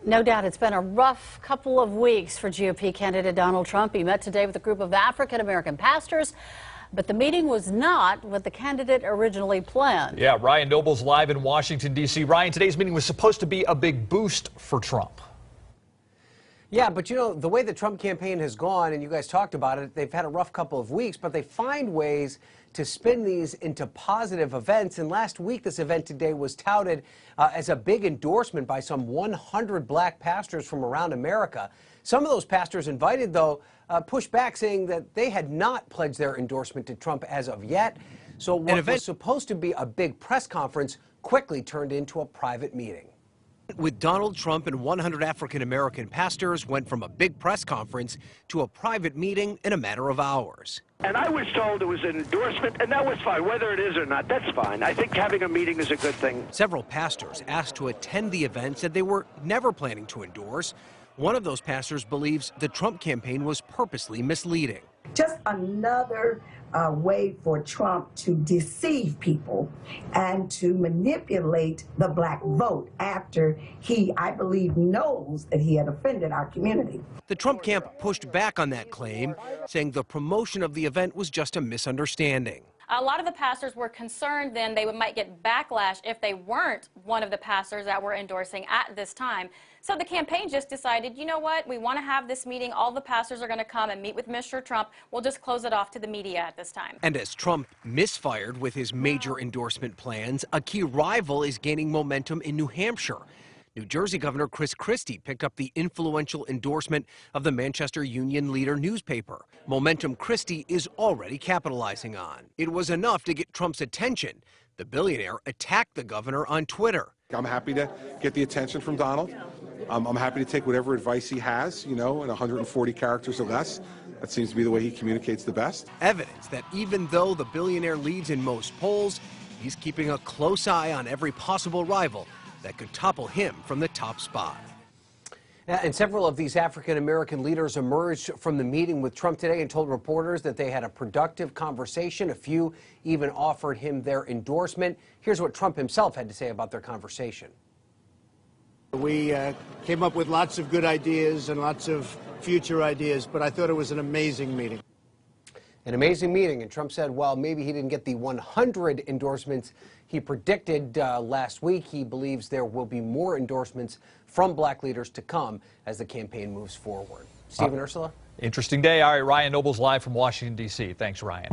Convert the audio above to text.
No doubt it's been a rough couple of weeks for GOP candidate Donald Trump. He met today with a group of African-American pastors, but the meeting was not what the candidate originally planned. Yeah, Ryan Noble's live in Washington, D.C. Ryan, today's meeting was supposed to be a big boost for Trump. Yeah, but you know, the way the Trump campaign has gone, and you guys talked about it, they've had a rough couple of weeks, but they find ways to spin these into positive events. And last week, this event today was touted as a big endorsement by some 100 black pastors from around America. Some of those pastors invited, though, pushed back, saying that they had not pledged their endorsement to Trump as of yet. So what was supposed to be a big press conference quickly turned into a private meeting. With Donald Trump and 100 African-American pastors went from a big press conference to a private meeting in a matter of hours. And I was told it was an endorsement, and that was fine. Whether it is or not, that's fine. I think having a meeting is a good thing. Several pastors asked to attend the event said they were never planning to endorse. One of those pastors believes the Trump campaign was purposely misleading. Just another way for Trump to deceive people and to manipulate the black vote after he, I believe, knows that he had offended our community. The Trump camp pushed back on that claim, saying the promotion of the event was just a misunderstanding. A lot of the pastors were concerned then they might get backlash if they weren't one of the pastors that were endorsing at this time. So the campaign just decided, you know what, we want to have this meeting. All the pastors are going to come and meet with Mr. Trump. We'll just close it off to the media at this time. And as Trump misfired with his major endorsement plans, a key rival is gaining momentum in New Hampshire. New Jersey Governor Chris Christie picked up the influential endorsement of the Manchester Union Leader newspaper. Momentum Christie is already capitalizing on. It was enough to get Trump's attention. The billionaire attacked the governor on Twitter. I'm happy to get the attention from Donald. I'm happy to take whatever advice he has, you know, in 140 characters or less. That seems to be the way he communicates the best. Evidence that even though the billionaire leads in most polls, he's keeping a close eye on every possible rival that could topple him from the top spot. And several of these African-American leaders emerged from the meeting with Trump today and told reporters that they had a productive conversation. A few even offered him their endorsement. Here's what Trump himself had to say about their conversation. We came up with lots of good ideas and lots of future ideas, but I thought it was an amazing meeting. An amazing meeting, and Trump said while maybe he didn't get the 100 endorsements he predicted last week, he believes there will be more endorsements from black leaders to come as the campaign moves forward. Stephen, Ursula? Interesting day. All right, Ryan Noble's live from Washington, D.C. Thanks, Ryan.